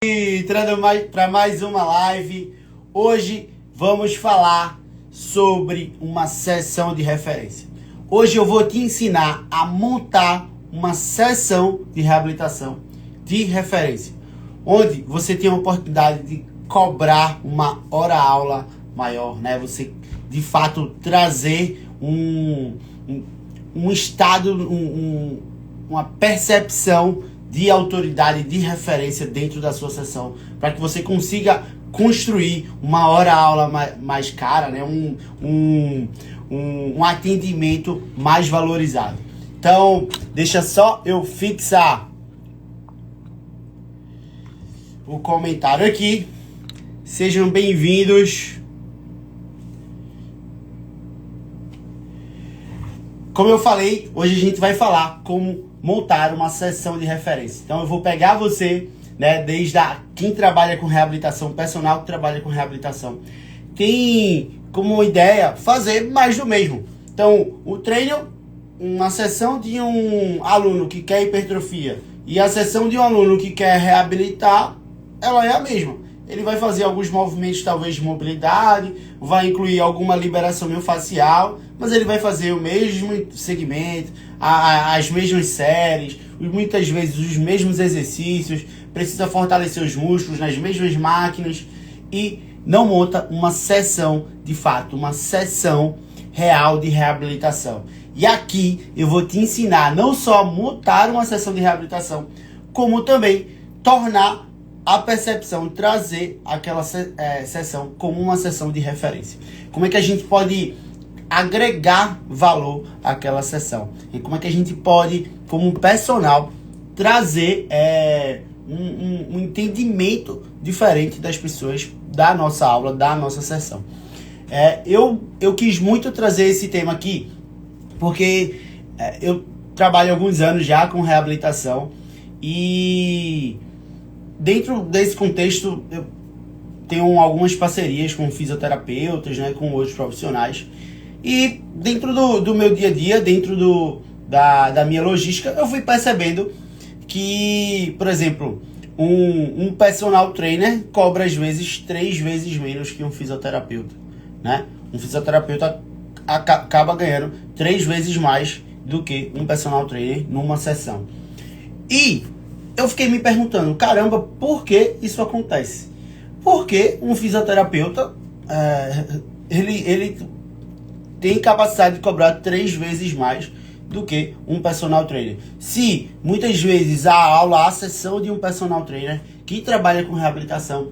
Entrando para mais uma live. Hoje vamos falar sobre uma sessão de referência. Hoje eu vou te ensinar a montar uma sessão de reabilitação de referência, onde você tem a oportunidade de cobrar uma hora-aula maior, né? Você de fato trazer um estado, uma percepção de autoridade, de referência dentro da sua sessão, para que você consiga construir uma hora-aula mais cara, né? um atendimento mais valorizado. Então, deixa só eu fixar o comentário aqui. Sejam bem-vindos. Como eu falei, hoje a gente vai falar como montar uma sessão de referência. Então eu vou pegar você, né, desde quem trabalha com reabilitação, personal que trabalha com reabilitação, tem como ideia fazer mais do mesmo. Então o treino, uma sessão de um aluno que quer hipertrofia e a sessão de um aluno que quer reabilitar, ela é a mesma. Ele vai fazer alguns movimentos talvez de mobilidade, vai incluir alguma liberação miofascial, mas ele vai fazer o mesmo segmento, as mesmas séries, muitas vezes os mesmos exercícios, precisa fortalecer os músculos nas mesmas máquinas e não monta uma sessão, de fato, uma sessão real de reabilitação. E aqui eu vou te ensinar não só a montar uma sessão de reabilitação, como também tornar a percepção, trazer aquela sessão como uma sessão de referência. Como é que a gente pode agregar valor àquela sessão? E como é que a gente pode, como personal, trazer um entendimento diferente das pessoas da nossa aula, da nossa sessão. Eu quis muito trazer esse tema aqui, porque eu trabalho há alguns anos já com reabilitação e dentro desse contexto, eu tenho algumas parcerias com fisioterapeutas, né, com outros profissionais. E dentro do meu dia a dia, dentro da minha logística, eu fui percebendo que, por exemplo, um personal trainer cobra às vezes 3 vezes menos que um fisioterapeuta, né? Um fisioterapeuta acaba ganhando 3 vezes mais do que um personal trainer numa sessão. E eu fiquei me perguntando, caramba, por que isso acontece? Porque um fisioterapeuta, ele tem capacidade de cobrar 3 vezes mais do que um personal trainer. Se muitas vezes a sessão de um personal trainer que trabalha com reabilitação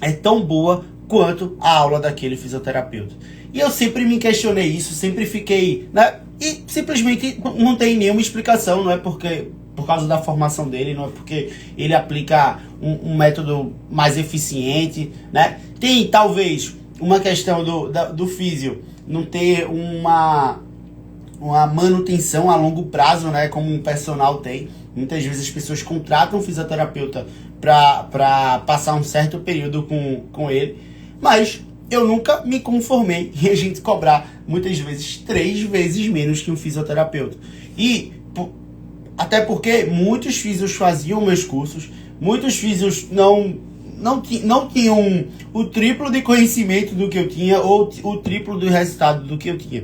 é tão boa quanto a aula daquele fisioterapeuta. E eu sempre me questionei isso, sempre fiquei, né? E simplesmente não tem nenhuma explicação, não é por causa da formação dele, não é porque ele aplica um método mais eficiente, né? Tem talvez uma questão do físio não ter uma manutenção a longo prazo, né? Como um personal tem. Muitas vezes as pessoas contratam um fisioterapeuta para passar um certo período com ele, mas eu nunca me conformei em a gente cobrar muitas vezes 3 vezes menos que um fisioterapeuta. E até porque muitos físios faziam meus cursos, muitos físios não tinham o triplo de conhecimento do que eu tinha ou o triplo do resultado do que eu tinha.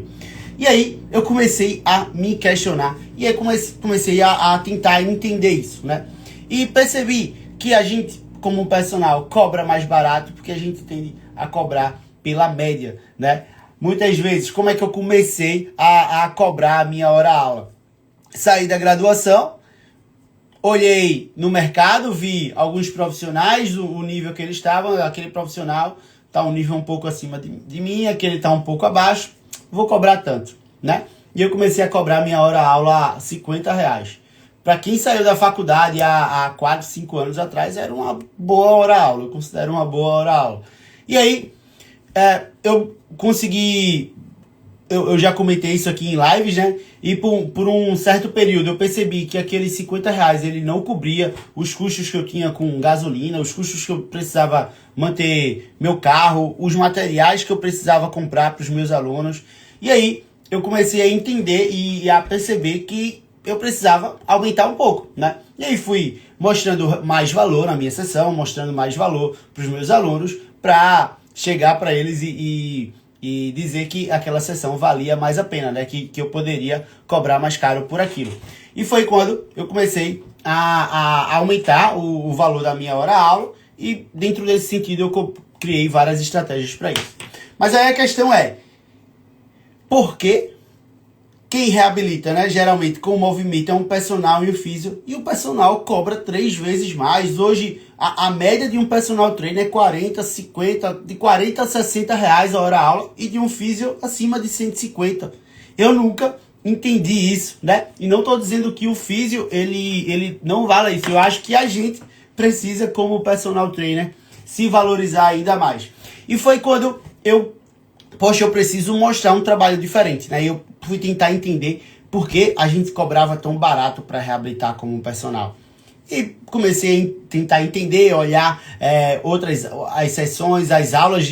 E aí eu comecei a me questionar e aí comecei a tentar entender isso, né? E percebi que a gente, como personal, cobra mais barato porque a gente tende a cobrar pela média, né? Muitas vezes, como é que eu comecei a cobrar a minha hora-aula? Saí da graduação, olhei no mercado, vi alguns profissionais, o nível que eles estavam, aquele profissional está um nível um pouco acima de mim, aquele está um pouco abaixo, vou cobrar tanto, né? E eu comecei a cobrar minha hora-aula a R$50. Para quem saiu da faculdade há 4, 5 anos atrás, era uma boa hora-aula, eu considero uma boa hora-aula. E aí, eu consegui... Eu já comentei isso aqui em lives, né? E por um certo período eu percebi que aqueles R$50 ele não cobria os custos que eu tinha com gasolina, os custos que eu precisava manter meu carro, os materiais que eu precisava comprar para os meus alunos. E aí eu comecei a entender e a perceber que eu precisava aumentar um pouco, né? E aí fui mostrando mais valor na minha sessão, mostrando mais valor para os meus alunos, para chegar para eles e dizer que aquela sessão valia mais a pena, né? Que eu poderia cobrar mais caro por aquilo. E foi quando eu comecei a aumentar o valor da minha hora-aula e dentro desse sentido eu criei várias estratégias para isso. Mas aí a questão é, por que quem reabilita, né, geralmente com o movimento é um personal e um físio, e o personal cobra 3 vezes mais? Hoje a média de um personal trainer é 40, 50, de 40 a 60 reais a hora aula, e de um físio acima de 150. Eu nunca entendi isso, né? E não estou dizendo que o físio ele não vale isso. Eu acho que a gente precisa, como personal trainer, se valorizar ainda mais. E foi quando eu preciso mostrar um trabalho diferente, né? Eu fui tentar entender por que a gente cobrava tão barato para reabilitar como um personal. E comecei a tentar entender, olhar as sessões, as aulas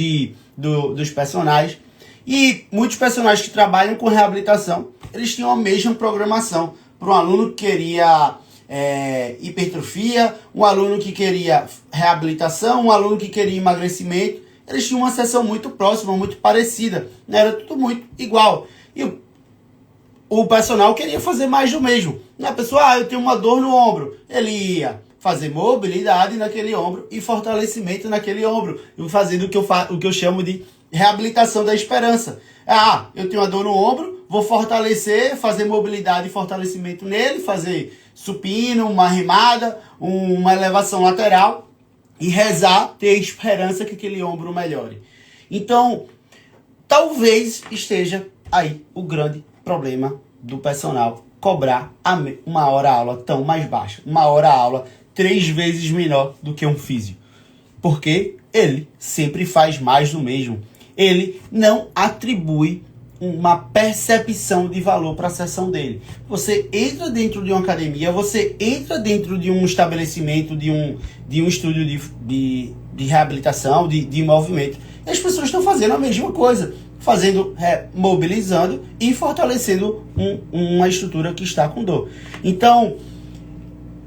dos personagens. E muitos personagens que trabalham com reabilitação, eles tinham a mesma programação. Para um aluno que queria hipertrofia, um aluno que queria reabilitação, um aluno que queria emagrecimento, eles tinham uma sessão muito próxima, muito parecida, né? Era tudo muito igual. E o personal queria fazer mais do mesmo. A pessoa, eu tenho uma dor no ombro. Ele ia fazer mobilidade naquele ombro e fortalecimento naquele ombro, fazendo o que eu chamo de reabilitação da esperança. Eu tenho uma dor no ombro, vou fortalecer, fazer mobilidade e fortalecimento nele, fazer supino, uma remada, uma elevação lateral, e rezar, ter esperança que aquele ombro melhore. Então, talvez esteja aí o grande problema do personal cobrar uma hora-aula tão mais baixa. Uma hora-aula 3 vezes menor do que um físio. Porque ele sempre faz mais do mesmo. Ele não atribui uma percepção de valor para a sessão dele. Você entra dentro de uma academia, você entra dentro de um estabelecimento, de um estúdio de reabilitação, de movimento, e as pessoas estão fazendo a mesma coisa, mobilizando e fortalecendo uma estrutura que está com dor. Então,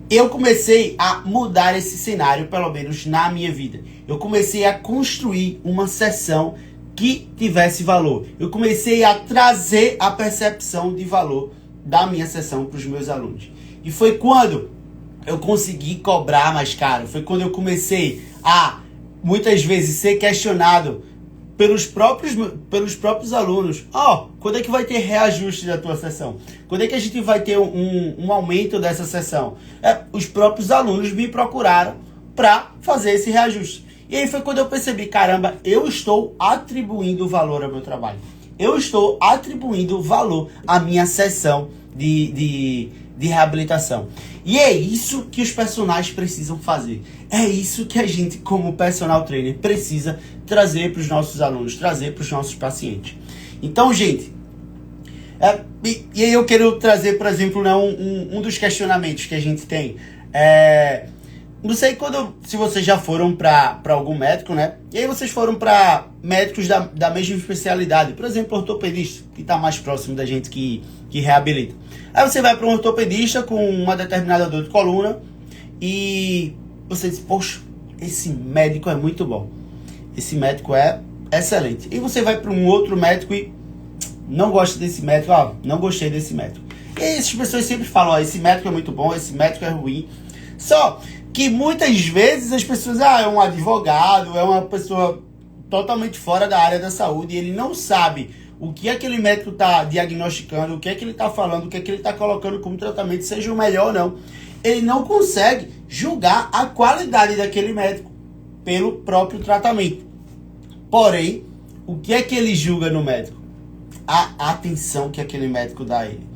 eu comecei a mudar esse cenário, pelo menos na minha vida. Eu comecei a construir uma sessão que tivesse valor. Eu comecei a trazer a percepção de valor da minha sessão para os meus alunos. E foi quando eu consegui cobrar mais caro. Foi quando eu comecei a, muitas vezes, ser questionado pelos próprios alunos. Quando é que vai ter reajuste da tua sessão? Quando é que a gente vai ter um aumento dessa sessão? Os próprios alunos me procuraram para fazer esse reajuste. E aí foi quando eu percebi, caramba, eu estou atribuindo valor ao meu trabalho. Eu estou atribuindo valor à minha sessão de reabilitação. E é isso que os personagens precisam fazer. É isso que a gente, como personal trainer, precisa trazer para os nossos alunos, trazer para os nossos pacientes. Então, gente, e aí eu quero trazer, por exemplo, né, um dos questionamentos que a gente tem. Não sei se vocês já foram para algum médico, né? E aí vocês foram para médicos da mesma especialidade. Por exemplo, ortopedista, que está mais próximo da gente que reabilita. Aí você vai para um ortopedista com uma determinada dor de coluna e você diz, poxa, esse médico é muito bom. Esse médico é excelente. E você vai para um outro médico e não gosta desse médico, não gostei desse médico. E aí essas pessoas sempre falam, esse médico é muito bom, esse médico é ruim. Só que muitas vezes as pessoas, é um advogado, é uma pessoa totalmente fora da área da saúde e ele não sabe o que aquele médico está diagnosticando, o que é que ele está falando, o que é que ele está colocando como tratamento, seja o melhor ou não. Ele não consegue julgar a qualidade daquele médico pelo próprio tratamento. Porém, o que é que ele julga no médico? A atenção que aquele médico dá a ele.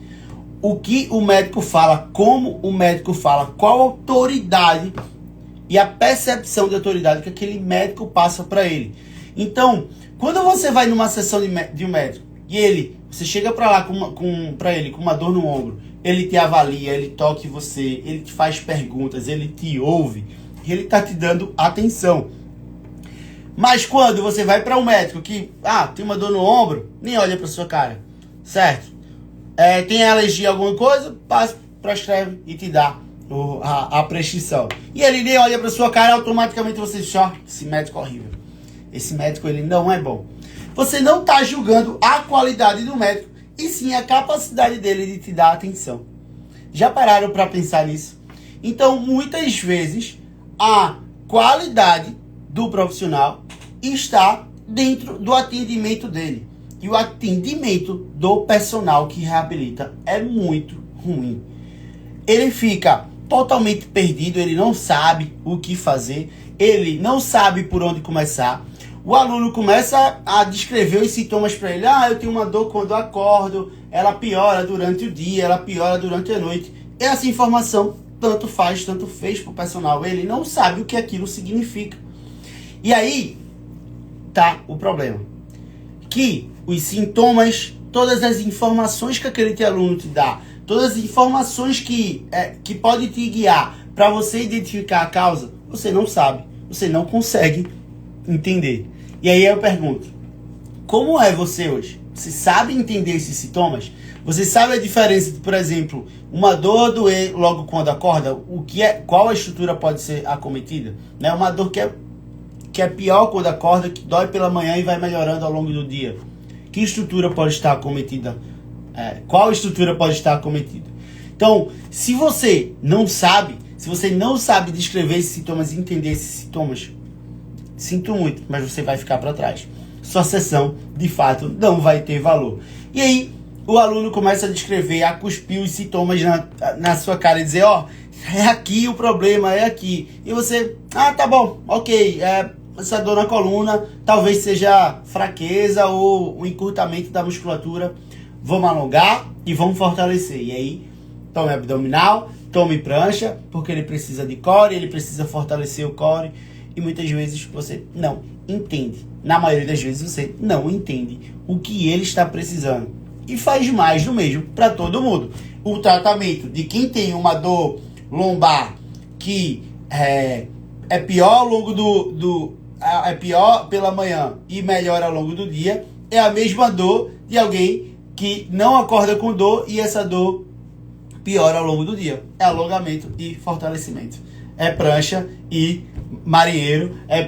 O que o médico fala, como o médico fala, qual a autoridade e a percepção de autoridade que aquele médico passa para ele. Então, quando você vai numa sessão de um médico e você chega para lá para ele com uma dor no ombro, ele te avalia, ele toca em você, ele te faz perguntas, ele te ouve, ele está te dando atenção. Mas quando você vai para um médico que tem uma dor no ombro, nem olha para sua cara, certo? Tem alergia a alguma coisa? prescreve e te dá a prescrição. E ele nem olha para sua cara, automaticamente você diz, ó, esse médico é horrível. Esse médico, ele não é bom. Você não está julgando a qualidade do médico, e sim a capacidade dele de te dar atenção. Já pararam para pensar nisso? Então, muitas vezes, a qualidade do profissional está dentro do atendimento dele. E o atendimento do personal que reabilita é muito ruim. Ele fica totalmente perdido, ele não sabe o que fazer, ele não sabe por onde começar. O aluno começa a descrever os sintomas para ele. Eu tenho uma dor quando eu acordo, ela piora durante o dia, ela piora durante a noite. Essa informação tanto faz, tanto fez para o personal. Ele não sabe o que aquilo significa. E aí tá o problema. Que os sintomas, todas as informações que aquele teu aluno te dá, todas as informações que podem te guiar para você identificar a causa, você não sabe, você não consegue entender. E aí eu pergunto, como é você hoje? Você sabe entender esses sintomas? Você sabe a diferença de, por exemplo, uma dor doer logo quando acorda? Qual a estrutura pode ser acometida? Né? Uma dor que é pior quando acorda, que dói pela manhã e vai melhorando ao longo do dia. Que estrutura pode estar acometida? Qual estrutura pode estar acometida? Então, se você não sabe descrever esses sintomas e entender esses sintomas, sinto muito, mas você vai ficar para trás. Sua sessão, de fato, não vai ter valor. E aí, o aluno começa a descrever, a cuspir os sintomas na sua cara e dizer, é aqui o problema, é aqui. E você, tá bom, ok, essa dor na coluna talvez seja fraqueza ou um encurtamento da musculatura. Vamos alongar e vamos fortalecer. E aí, tome abdominal, tome prancha, porque ele precisa de core, ele precisa fortalecer o core. E muitas vezes você não entende. Na maioria das vezes você não entende o que ele está precisando. E faz mais do mesmo para todo mundo. O tratamento de quem tem uma dor lombar que é pior ao longo é pior pela manhã e melhora ao longo do dia, é a mesma dor de alguém que não acorda com dor e essa dor piora ao longo do dia. É alongamento e fortalecimento. É prancha e marinheiro, é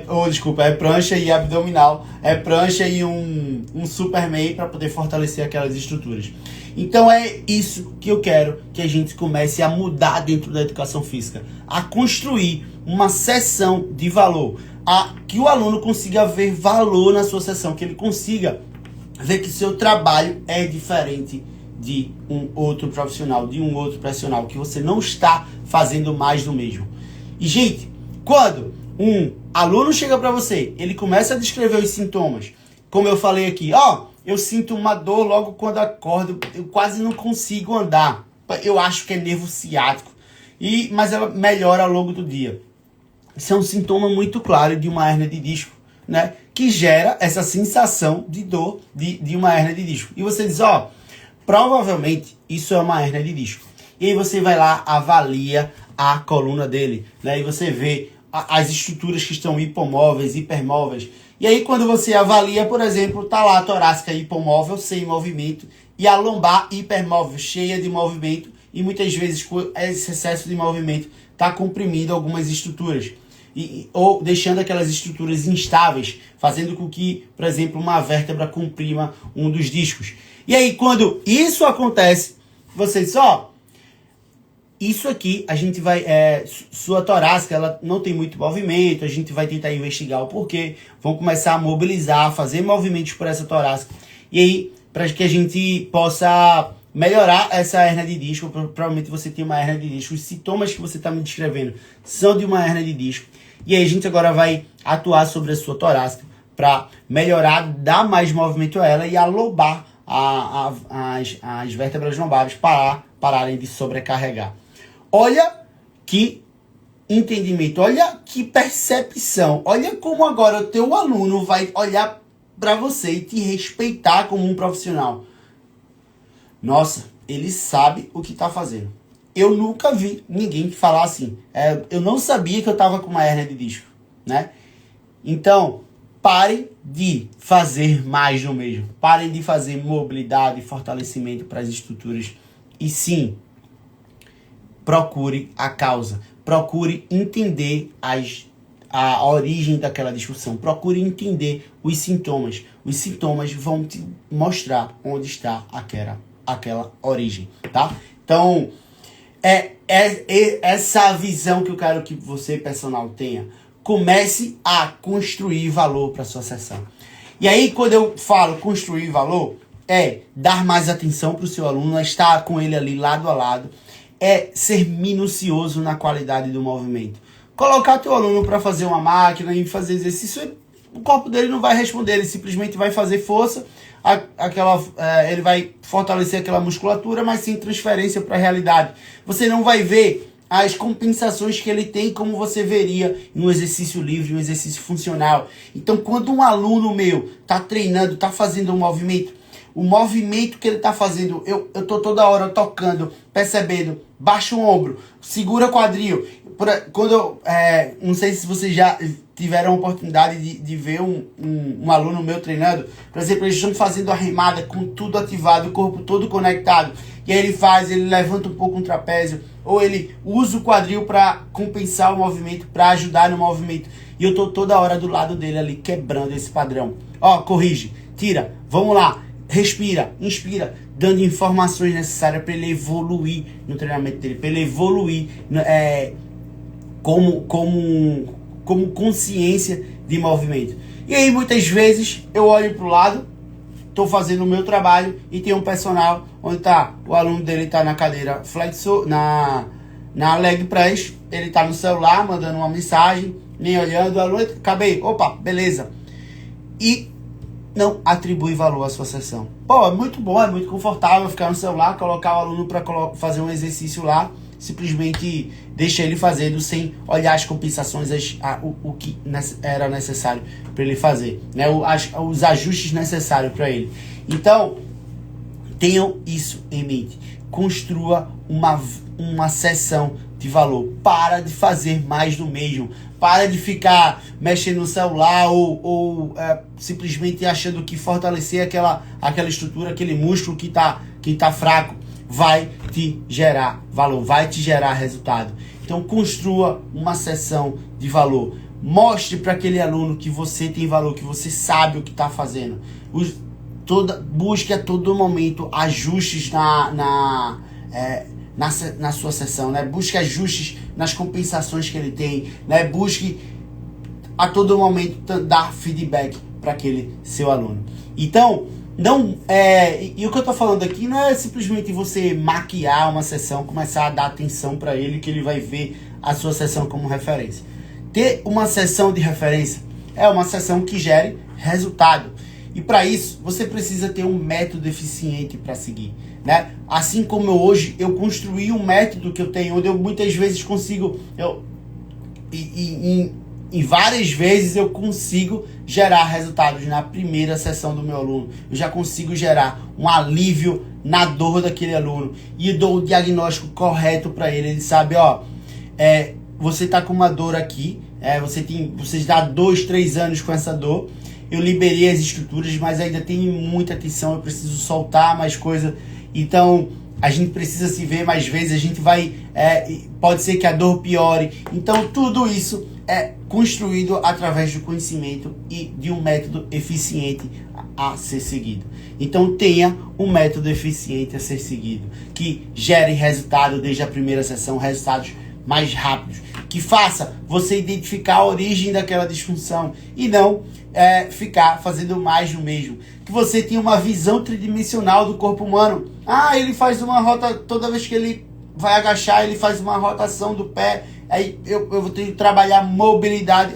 prancha e abdominal, é prancha e um Superman para poder fortalecer aquelas estruturas. Então é isso que eu quero que a gente comece a mudar dentro da educação física, a construir uma sessão de valor, que o aluno consiga ver valor na sua sessão, que ele consiga ver que seu trabalho é diferente de um outro profissional, que você não está fazendo mais do mesmo. E, gente, quando um aluno chega para você, ele começa a descrever os sintomas, como eu falei aqui, eu sinto uma dor logo quando acordo, eu quase não consigo andar, eu acho que é nervo ciático, mas ela melhora ao longo do dia. Isso é um sintoma muito claro de uma hérnia de disco, né? Que gera essa sensação de dor de uma hérnia de disco. E você diz, provavelmente isso é uma hérnia de disco. E aí você vai lá, avalia a coluna dele, né? E você vê as estruturas que estão hipomóveis, hipermóveis. E aí quando você avalia, por exemplo, tá lá a torácica hipomóvel, sem movimento, e a lombar hipermóvel, cheia de movimento, e muitas vezes com esse excesso de movimento está comprimindo algumas estruturas. Ou deixando aquelas estruturas instáveis, fazendo com que, por exemplo, uma vértebra comprima um dos discos. E aí, quando isso acontece, você diz, isso aqui, a gente vai, sua torácica, ela não tem muito movimento, a gente vai tentar investigar o porquê, vamos começar a mobilizar, fazer movimentos por essa torácica. E aí, para que a gente possa melhorar essa hérnia de disco, provavelmente você tem uma hérnia de disco, os sintomas que você está me descrevendo são de uma hérnia de disco. E aí a gente agora vai atuar sobre a sua torácica para melhorar, dar mais movimento a ela e alombar as vértebras lombares pararem de sobrecarregar. Olha que entendimento, olha que percepção, olha como agora o teu aluno vai olhar para você e te respeitar como um profissional. Nossa, ele sabe o que está fazendo. Eu nunca vi ninguém falar assim. Eu não sabia que eu estava com uma hérnia de disco, né? Então, parem de fazer mais do mesmo. Parem de fazer mobilidade e fortalecimento para as estruturas. E sim, procure a causa, procure entender a origem daquela disfunção, procure entender os sintomas. Os sintomas vão te mostrar onde está aquela origem, tá? Então, é essa visão que eu quero que você, personal, tenha. Comece a construir valor para sua sessão. E aí, quando eu falo construir valor, é dar mais atenção para o seu aluno, é estar com ele ali lado a lado, é ser minucioso na qualidade do movimento. Colocar teu aluno para fazer uma máquina e fazer exercício, o corpo dele não vai responder, ele simplesmente vai fazer força, ele vai fortalecer aquela musculatura, mas sem transferência para a realidade. Você não vai ver as compensações que ele tem como você veria em um exercício livre, um exercício funcional. Então, quando um aluno meu está treinando, está fazendo um movimento, o movimento que ele está fazendo, eu estou toda hora tocando, percebendo, baixa o ombro, segura o quadril. Não sei se vocês já tiveram a oportunidade de ver um aluno meu treinando. Por exemplo, eles estão fazendo a remada com tudo ativado, o corpo todo conectado. E aí ele levanta um pouco um trapézio, ou ele usa o quadril para compensar o movimento, para ajudar no movimento. E eu estou toda hora do lado dele ali, quebrando esse padrão. Ó, corrige, tira, vamos lá, respira, inspira, dando informações necessárias para ele evoluir no treinamento dele, para ele evoluir como consciência de movimento. E aí, muitas vezes, eu olho para o lado, estou fazendo o meu trabalho e tem um personal onde o aluno dele está na cadeira flexor, na leg press, ele está no celular mandando uma mensagem, nem olhando, o aluno, acabei, opa, beleza. E não atribui valor à sua sessão. Pô, é muito bom, é muito confortável ficar no celular, colocar o aluno para fazer um exercício lá, simplesmente deixa ele fazendo sem olhar as compensações, o que era necessário para ele fazer, né? Os ajustes necessários para ele. Então, tenham isso em mente. Construa uma sessão de valor. Para de fazer mais do mesmo. Para de ficar mexendo no celular ou simplesmente achando que fortalecer aquela estrutura, aquele músculo que tá fraco, vai te gerar valor, vai te gerar resultado. Então, construa uma sessão de valor. Mostre para aquele aluno que você tem valor, que você sabe o que está fazendo. Busque a todo momento ajustes na sua sessão, né? Busque ajustes nas compensações que ele tem, né? Busque a todo momento dar feedback para aquele seu aluno. Então, e o que eu tô falando aqui não é simplesmente você maquiar uma sessão, começar a dar atenção para ele, que ele vai ver a sua sessão como referência. Ter uma sessão de referência é uma sessão que gere resultado. E para isso, você precisa ter um método eficiente para seguir, né? Assim como hoje eu construí um método que eu tenho, onde eu muitas vezes consigo, em várias vezes eu consigo gerar resultados na primeira sessão do meu aluno. Eu já consigo gerar um alívio na dor daquele aluno e dou o diagnóstico correto para ele. Ele sabe, você está com uma dor aqui, você está 2, 3 anos com essa dor. Eu liberei as estruturas, mas ainda tem muita tensão, eu preciso soltar mais coisa. Então, a gente precisa se ver mais vezes, a gente pode ser que a dor piore. Então, tudo isso é construído através do conhecimento e de um método eficiente a ser seguido. Então, tenha um método eficiente a ser seguido, que gere resultado desde a primeira sessão, resultados mais rápidos, que faça você identificar a origem daquela disfunção e não ficar fazendo mais do mesmo. Que você tenha uma visão tridimensional do corpo humano. Ele faz uma rota, toda vez que ele vai agachar, ele faz uma rotação do pé. Aí eu vou ter que trabalhar mobilidade.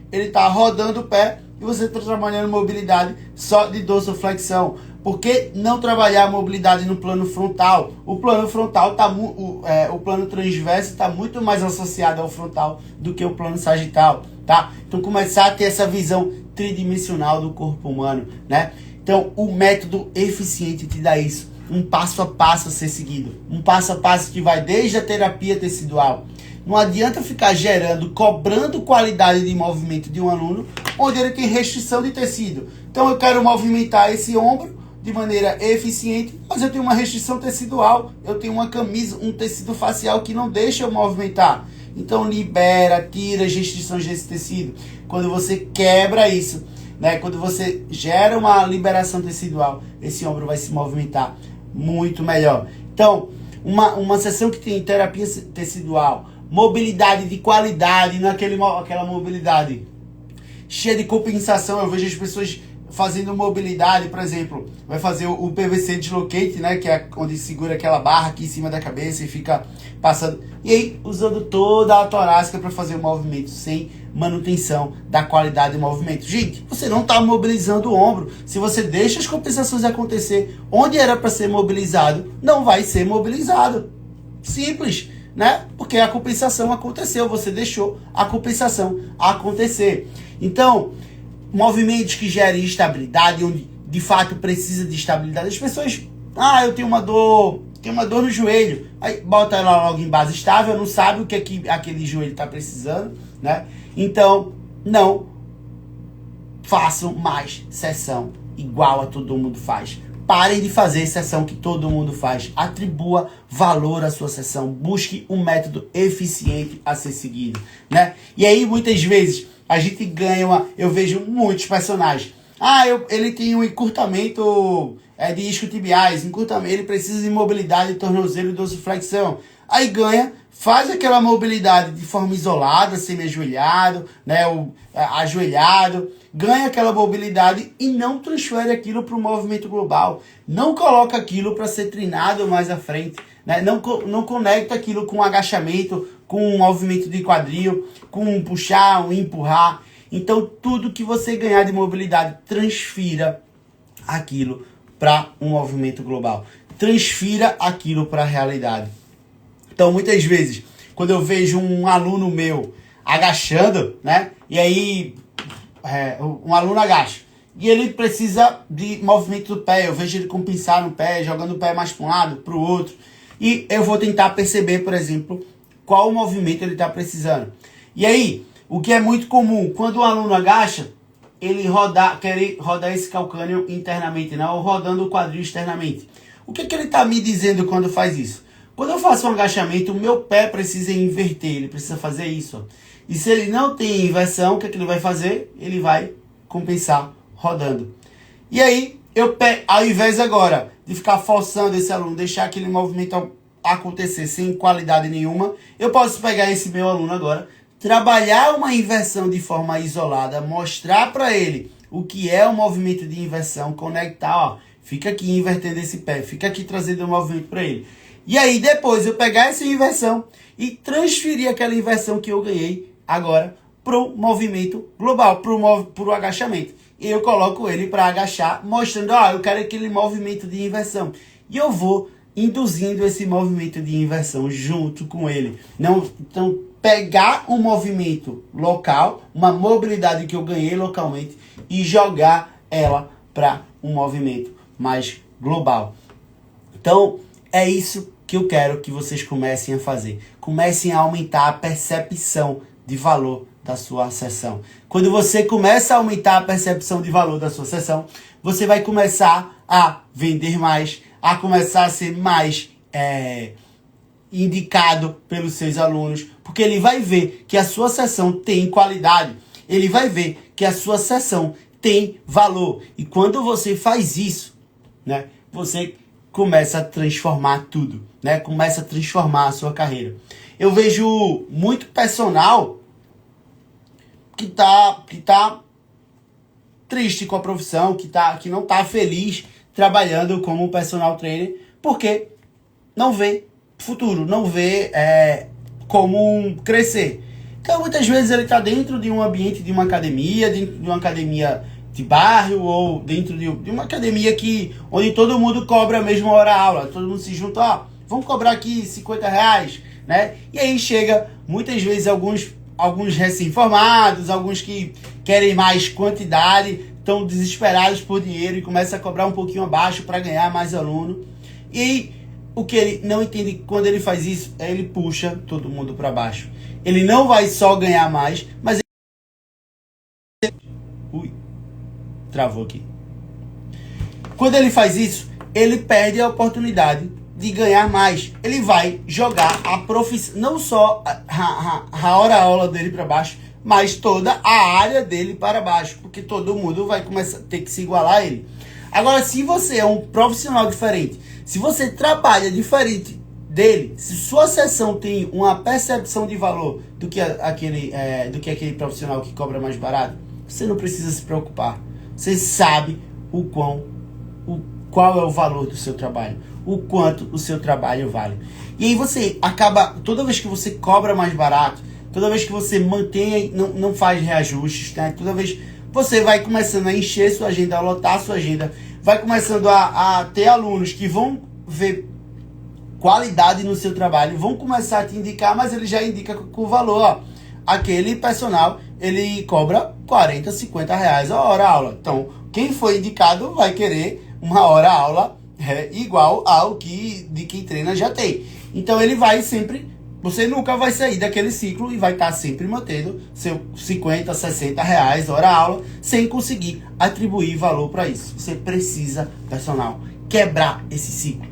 Ele está rodando o pé e você está trabalhando mobilidade só de dorsoflexão. Por que não trabalhar a mobilidade no plano frontal? O plano frontal o plano transverso está muito mais associado ao frontal do que o plano sagital, tá? Então começar a ter essa visão tridimensional do corpo humano, né? Então o método eficiente te dá isso, um passo a passo a ser seguido, um passo a passo que vai desde a terapia tecidual. Não adianta ficar cobrando qualidade de movimento de um aluno onde ele tem restrição de tecido. Então eu quero movimentar esse ombro, de maneira eficiente, mas eu tenho uma restrição tecidual, eu tenho uma camisa, um tecido facial que não deixa eu movimentar. Então libera, tira as restrições desse tecido. Quando você quebra isso, né? Quando você gera uma liberação tecidual, esse ombro vai se movimentar muito melhor. Então, uma sessão que tem terapia tecidual, mobilidade de qualidade, não aquela mobilidade cheia de compensação. Eu vejo as pessoas fazendo mobilidade, por exemplo, vai fazer o PVC dislocate, né, que é onde segura aquela barra aqui em cima da cabeça e fica passando, e aí usando toda a torácica para fazer o movimento sem manutenção da qualidade do movimento. Gente, você não está mobilizando o ombro. Se você deixa as compensações acontecer onde era para ser mobilizado, não vai ser mobilizado. Simples, né? Porque a compensação aconteceu, você deixou a compensação acontecer. Então, movimentos que gerem estabilidade, onde de fato precisa de estabilidade. As pessoas, eu tenho uma dor no joelho. Aí bota ela logo em base estável, não sabe o que aquele joelho está precisando, né? Então, não façam mais sessão igual a todo mundo faz. Parem de fazer sessão que todo mundo faz. Atribua valor à sua sessão. Busque um método eficiente a ser seguido, né? E aí, muitas vezes, a gente ganha eu vejo muitos personagens. Ele tem um encurtamento de isquiotibiais, ele precisa de mobilidade de tornozelo e dorsiflexão. Aí ganha, faz aquela mobilidade de forma isolada, semi-ajoelhado, né, ajoelhado, ganha aquela mobilidade e não transfere aquilo para o movimento global. Não coloca aquilo para ser treinado mais à frente, né? Não conecta aquilo com agachamento, com um movimento de quadril, com um puxar, um empurrar. Então, tudo que você ganhar de mobilidade, transfira aquilo para um movimento global. Transfira aquilo para a realidade. Então, muitas vezes, quando eu vejo um aluno meu agachando, né? E aí, um aluno agacha. E ele precisa de movimento do pé. Eu vejo ele compensar no pé, jogando o pé mais para um lado, para o outro. E eu vou tentar perceber, por exemplo, qual movimento ele está precisando. E aí, o que é muito comum, quando o aluno agacha, ele quer rodar esse calcâneo internamente, não, ou rodando o quadril externamente. O que ele está me dizendo quando faz isso? Quando eu faço um agachamento, o meu pé precisa inverter, ele precisa fazer isso. Ó. E se ele não tem inversão, o que ele vai fazer? Ele vai compensar rodando. E aí, ao invés agora de ficar forçando esse aluno, deixar aquele movimento acontecer sem qualidade nenhuma, eu posso pegar esse meu aluno agora, trabalhar uma inversão de forma isolada, mostrar para ele o que é o movimento de inversão, conectar, fica aqui invertendo esse pé, fica aqui trazendo o movimento para ele. E aí depois eu pegar essa inversão e transferir aquela inversão que eu ganhei agora para o movimento global, para o agachamento. E eu coloco ele para agachar, mostrando, eu quero aquele movimento de inversão. E eu vou induzindo esse movimento de inversão junto com ele. Então, pegar um movimento local, uma mobilidade que eu ganhei localmente e jogar ela para um movimento mais global. Então, é isso que eu quero que vocês comecem a fazer. Comecem a aumentar a percepção de valor da sua sessão. Quando você começa a aumentar a percepção de valor da sua sessão, você vai começar a vender mais, a começar a ser mais indicado pelos seus alunos, porque ele vai ver que a sua sessão tem qualidade, ele vai ver que a sua sessão tem valor. E quando você faz isso, né, você começa a transformar tudo, né? Começa a transformar a sua carreira. Eu vejo muito personal que tá triste com a profissão, que não tá feliz trabalhando como personal trainer, porque não vê futuro, não vê como crescer. Então, muitas vezes ele está dentro de um ambiente de uma academia, de bairro, ou dentro de uma academia onde todo mundo cobra a mesma hora aula, todo mundo se junta, vamos cobrar aqui R$50, né? E aí chega, muitas vezes, alguns recém-formados, alguns que querem mais quantidade, estão desesperados por dinheiro e começam a cobrar um pouquinho abaixo para ganhar mais aluno. E aí, o que ele não entende quando ele faz isso, ele puxa todo mundo para baixo. Ele não vai só ganhar mais, mas travou aqui. Quando ele faz isso, ele perde a oportunidade de ganhar mais. Ele vai jogar a profissão, não só a hora-aula dele para baixo, mas toda a área dele para baixo, porque todo mundo vai começar a ter que se igualar a ele. Agora, se você é um profissional diferente, se você trabalha diferente dele, se sua sessão tem uma percepção de valor do que aquele profissional que cobra mais barato, você não precisa se preocupar. Você sabe qual é o valor do seu trabalho, o quanto o seu trabalho vale. E aí você acaba, toda vez que você cobra mais barato, toda vez que você mantém, não faz reajustes, né? Toda vez você vai começando a encher sua agenda, a lotar sua agenda, vai começando a ter alunos que vão ver qualidade no seu trabalho, vão começar a te indicar, mas ele já indica com o valor, ó. Aquele personal, ele cobra 40, 50 reais a hora aula. Então, quem foi indicado vai querer uma hora aula igual ao que de quem treina já tem. Então, ele vai sempre, você nunca vai sair daquele ciclo e vai estar sempre mantendo seu 50, 60 reais hora aula, sem conseguir atribuir valor para isso. Você precisa, personal, quebrar esse ciclo.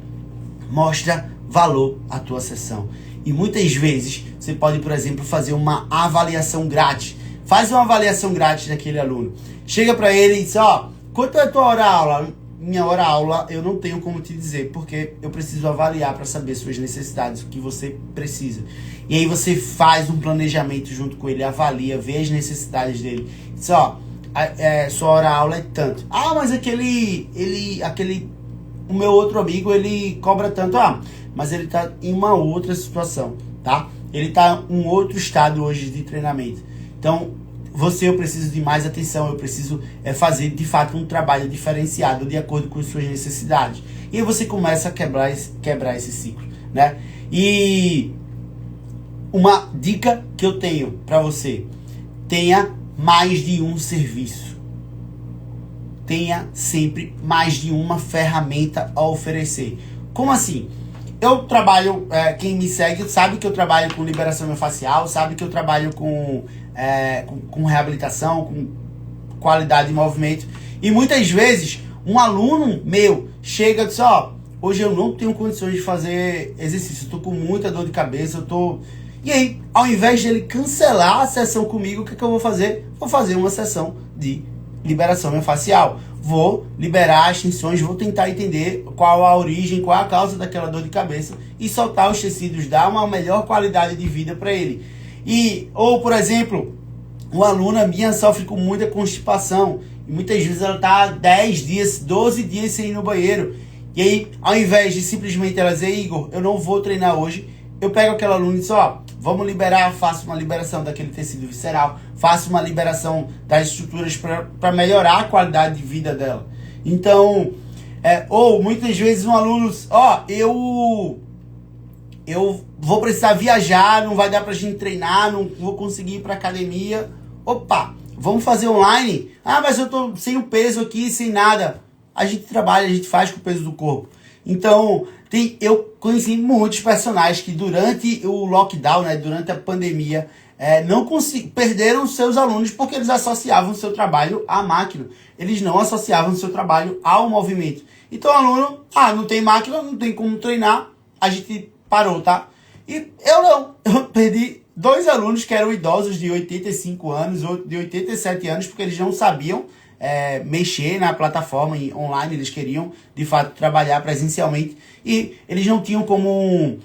Mostra valor à tua sessão. E muitas vezes você pode, por exemplo, fazer uma avaliação grátis. Faz uma avaliação grátis daquele aluno. Chega para ele e diz, ó, quanto é a tua hora aula? Minha hora aula eu não tenho como te dizer, porque eu preciso avaliar para saber suas necessidades, o que você precisa. E aí você faz um planejamento junto com ele, avalia, vê as necessidades dele. Diz, ó, sua hora aula é tanto. Ah, mas o meu outro amigo, ele cobra tanto. Ah, mas ele tá em uma outra situação, tá? Ele tá em um outro estado hoje de treinamento. Então, eu preciso de mais atenção, eu preciso fazer, de fato, um trabalho diferenciado de acordo com as suas necessidades. E aí você começa a quebrar esse ciclo, né? E uma dica que eu tenho para você, tenha mais de um serviço. Tenha sempre mais de uma ferramenta a oferecer. Como assim? Eu trabalho, quem me segue sabe que eu trabalho com liberação miofascial, sabe que eu trabalho com reabilitação, com qualidade de movimento. E muitas vezes um aluno meu chega e diz, ó, hoje eu não tenho condições de fazer exercício, eu tô com muita dor de cabeça, E aí, ao invés de ele cancelar a sessão comigo, o que eu vou fazer? Vou fazer uma sessão de liberação miofascial. Vou liberar as tensões, vou tentar entender qual a origem, qual a causa daquela dor de cabeça e soltar os tecidos, dar uma melhor qualidade de vida para ele. Ou, por exemplo, uma aluna minha sofre com muita constipação e muitas vezes ela está 10 dias, 12 dias sem ir no banheiro. E aí, ao invés de simplesmente ela dizer, Igor, eu não vou treinar hoje, eu pego aquela aluna e diz, ó, vamos liberar, faço uma liberação daquele tecido visceral, faço uma liberação das estruturas para melhorar a qualidade de vida dela. Então, ou muitas vezes um aluno, ó, eu vou precisar viajar, não vai dar pra gente treinar, não vou conseguir ir pra academia. Opa, vamos fazer online? Ah, mas eu tô sem o peso aqui, sem nada. A gente trabalha, a gente faz com o peso do corpo. Então, eu conheci muitos personagens que durante o lockdown, né, durante a pandemia, perderam seus alunos porque eles associavam o seu trabalho à máquina. Eles não associavam o seu trabalho ao movimento. Então o aluno, não tem máquina, não tem como treinar, a gente parou, tá? E eu não. Eu perdi 2 alunos que eram idosos de 85 anos, outro de 87 anos, porque eles não sabiam mexer na plataforma online, eles queriam, de fato, trabalhar presencialmente e eles não tinham como,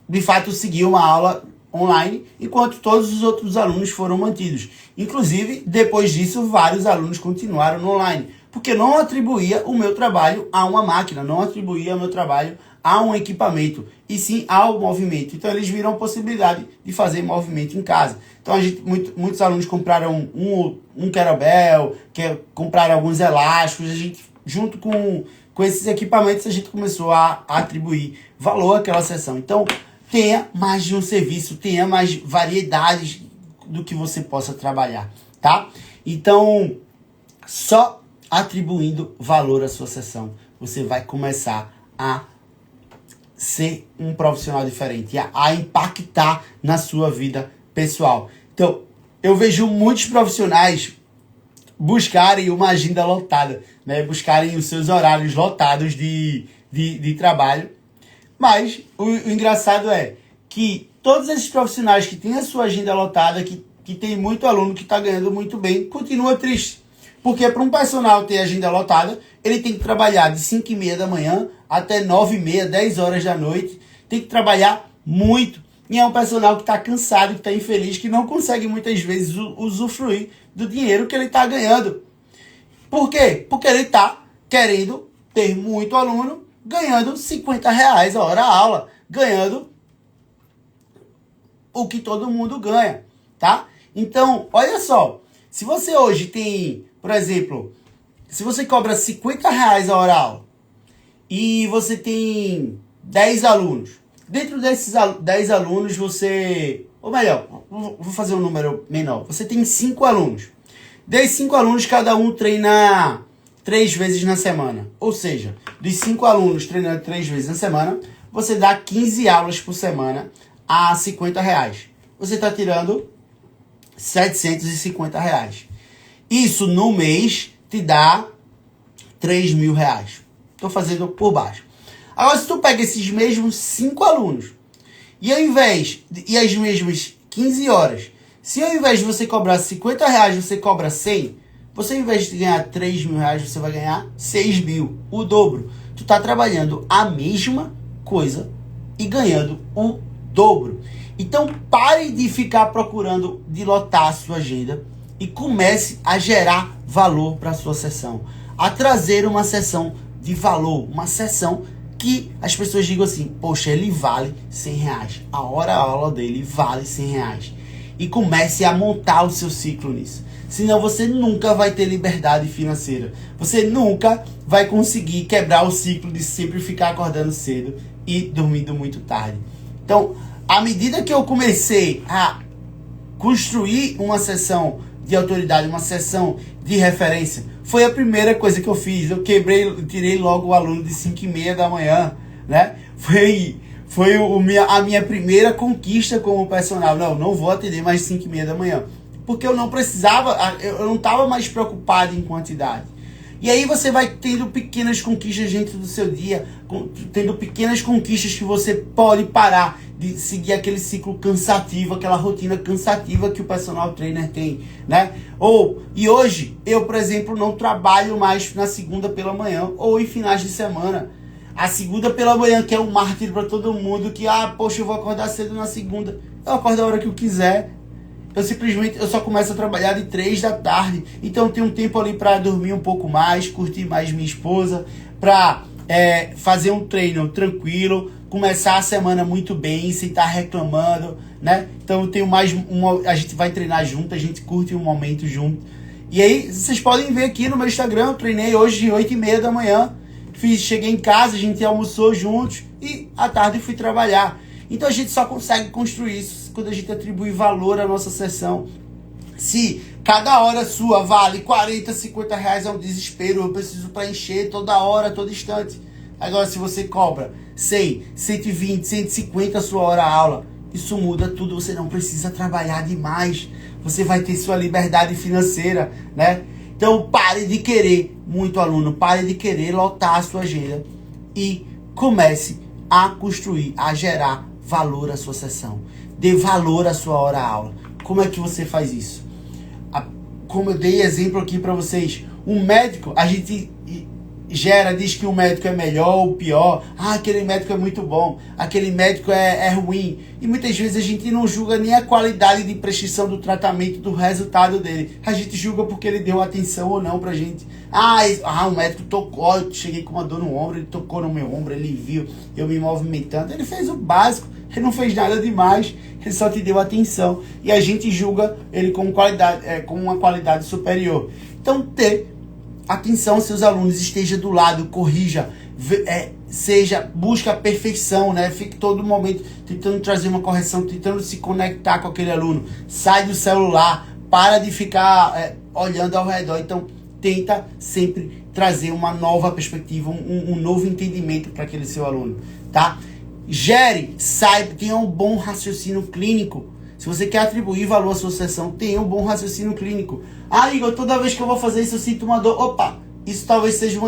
de fato, seguir uma aula online, enquanto todos os outros alunos foram mantidos. Inclusive, depois disso, vários alunos continuaram no online, porque não atribuía o meu trabalho a uma máquina, não atribuía o meu trabalho a um equipamento, e sim ao movimento. Então eles viram a possibilidade de fazer movimento em casa. Então muitos alunos compraram um kettlebell, compraram alguns elásticos, a gente, junto com esses equipamentos, a gente começou a atribuir valor àquela sessão. Então, tenha mais de um serviço, tenha mais variedades do que você possa trabalhar, tá? Então, só atribuindo valor à sua sessão, você vai começar a ser um profissional diferente, a impactar na sua vida pessoal. Então, eu vejo muitos profissionais buscarem uma agenda lotada, né? Buscarem os seus horários lotados de trabalho. Mas o engraçado é que todos esses profissionais que têm a sua agenda lotada, que tem muito aluno que está ganhando muito bem, continua triste. Porque para um personal ter agenda lotada, ele tem que trabalhar de 5h30 da manhã até 9h30, 10 horas da noite. Tem que trabalhar muito. E é um personal que está cansado, que está infeliz, que não consegue muitas vezes usufruir do dinheiro que ele está ganhando. Por quê? Porque ele está querendo ter muito aluno ganhando R$50 a hora a aula. Ganhando o que todo mundo ganha, tá? Então, olha só. Se você hoje tem, por exemplo, se você cobra R$50 a hora a aula e você tem 10 alunos, dentro desses 10 alunos você, ou melhor, vou fazer um número menor, você tem 5 alunos. Desses 5 alunos, cada um treina 3 vezes na semana. Ou seja, dos 5 alunos treinando 3 vezes na semana, você dá 15 aulas por semana a R$50. Você está tirando R$750. Isso no mês te dá R$3.000. Estou fazendo por baixo. Agora, se tu pega esses mesmos 5 alunos e as mesmas 15 horas, se ao invés de você cobrar R$50, você cobra 100, você ao invés de ganhar R$3.000, você vai ganhar 6.000, o dobro. Tu tá trabalhando a mesma coisa e ganhando o dobro. Então pare de ficar procurando de lotar a sua agenda e comece a gerar valor para a sua sessão. A trazer uma sessão de valor, uma sessão que as pessoas digam assim, poxa, ele vale R$100. A aula dele vale R$100. E comece a montar o seu ciclo nisso. Senão você nunca vai ter liberdade financeira. Você nunca vai conseguir quebrar o ciclo de sempre ficar acordando cedo e dormindo muito tarde. Então, à medida que eu comecei a construir uma sessão de autoridade, uma sessão de referência, foi a primeira coisa que eu fiz. Eu tirei logo o aluno de 5h30 da manhã, né? Foi a minha primeira conquista como personal. Não vou atender mais 5h30 da manhã. Porque eu não precisava, eu não estava mais preocupado em quantidade. E aí você vai tendo pequenas conquistas dentro do seu dia, tendo pequenas conquistas que você pode parar de seguir aquele ciclo cansativo, aquela rotina cansativa que o personal trainer tem, né? E hoje, eu, por exemplo, não trabalho mais na segunda pela manhã ou em finais de semana. A segunda pela manhã, que é um mártir para todo mundo, que, poxa, eu vou acordar cedo na segunda. Eu acordo a hora que eu quiser. Eu só começo a trabalhar de 3 da tarde. Então eu tenho um tempo ali para dormir um pouco mais, curtir mais minha esposa, para fazer um treino tranquilo, começar a semana muito bem, sem estar reclamando, né? Então eu tenho a gente vai treinar junto, a gente curte um momento junto. E aí vocês podem ver aqui no meu Instagram, eu treinei hoje de 8h30 da manhã. Cheguei em casa, a gente almoçou juntos e à tarde fui trabalhar. Então a gente só consegue construir isso quando a gente atribui valor à nossa sessão. Se cada hora sua vale R$40, R$50, é um desespero, eu preciso preencher toda hora, todo instante. Agora, se você cobra 100, 120, 150 a sua hora aula, isso muda tudo, você não precisa trabalhar demais. Você vai ter sua liberdade financeira, né? Então, pare de querer muito aluno, pare de querer lotar a sua agenda e comece a construir, a gerar valor à sua sessão. Dê valor à sua hora aula. Como é que você faz isso? Como eu dei exemplo aqui para vocês, um médico, a gente diz que um médico é melhor ou pior. Aquele médico é muito bom, aquele médico é ruim. E muitas vezes a gente não julga nem a qualidade de prescrição do tratamento, do resultado dele. A gente julga porque ele deu atenção ou não pra gente. O médico tocou, eu cheguei com uma dor no ombro, ele tocou no meu ombro, ele viu eu me movimentando. Ele fez o básico, ele não fez nada demais, ele só te deu atenção. E a gente julga ele com uma qualidade superior. Então, atenção aos seus alunos, esteja do lado, corrija, busca a perfeição, né? Fique todo momento tentando trazer uma correção, tentando se conectar com aquele aluno. Sai do celular, para de ficar olhando ao redor. Então, tenta sempre trazer uma nova perspectiva, um novo entendimento para aquele seu aluno, tá? Tenha um bom raciocínio clínico. Se você quer atribuir valor à sua sessão, tenha um bom raciocínio clínico. Ah, Igor, toda vez que eu vou fazer isso eu sinto uma dor. Opa, isso talvez seja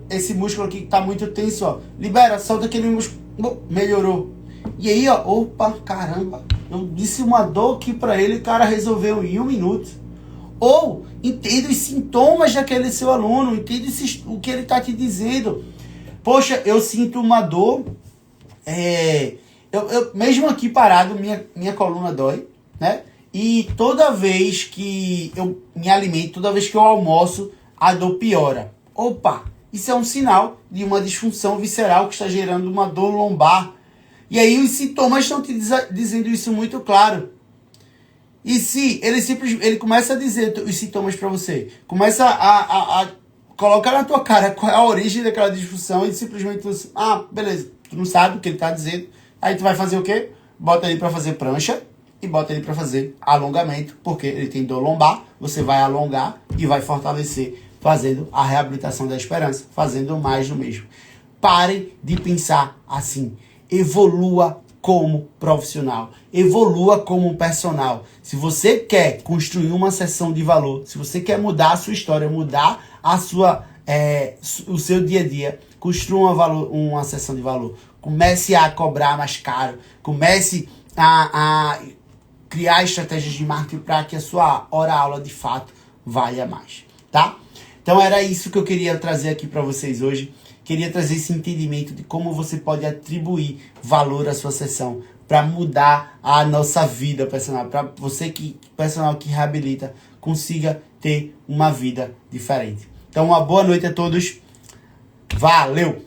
esse músculo aqui que está muito tenso, ó. Libera, solta aquele músculo. Melhorou. E aí, ó, opa, caramba, eu disse uma dor aqui para ele, o cara resolveu em 1 minuto. Ou entenda os sintomas daquele seu aluno, entenda o que ele está te dizendo. Poxa, eu sinto uma dor, eu mesmo aqui parado, minha coluna dói, né? E toda vez que eu me alimento, toda vez que eu almoço, a dor piora. Opa, isso é um sinal de uma disfunção visceral que está gerando uma dor lombar. E aí os sintomas estão te dizendo isso muito claro. E se ele começa a dizer os sintomas para você, começa a colocar na tua cara qual é a origem daquela disfunção e simplesmente você, beleza, tu não sabe o que ele tá dizendo, aí tu vai fazer o quê? Bota ele para fazer prancha e bota ele para fazer alongamento, porque ele tem dor lombar, você vai alongar e vai fortalecer, fazendo a reabilitação da esperança, fazendo mais do mesmo. Parem de pensar assim, evolua como profissional, evolua como personal. Se você quer construir uma sessão de valor, se você quer mudar a sua história, mudar a o seu dia a dia, construa uma sessão de valor. Comece a cobrar mais caro, comece a criar estratégias de marketing para que a sua hora-aula de fato valha mais, tá? Então era isso que eu queria trazer aqui para vocês hoje. Queria trazer esse entendimento de como você pode atribuir valor à sua sessão para mudar a nossa vida personal, para você personal que reabilita, consiga ter uma vida diferente. Então, uma boa noite a todos. Valeu!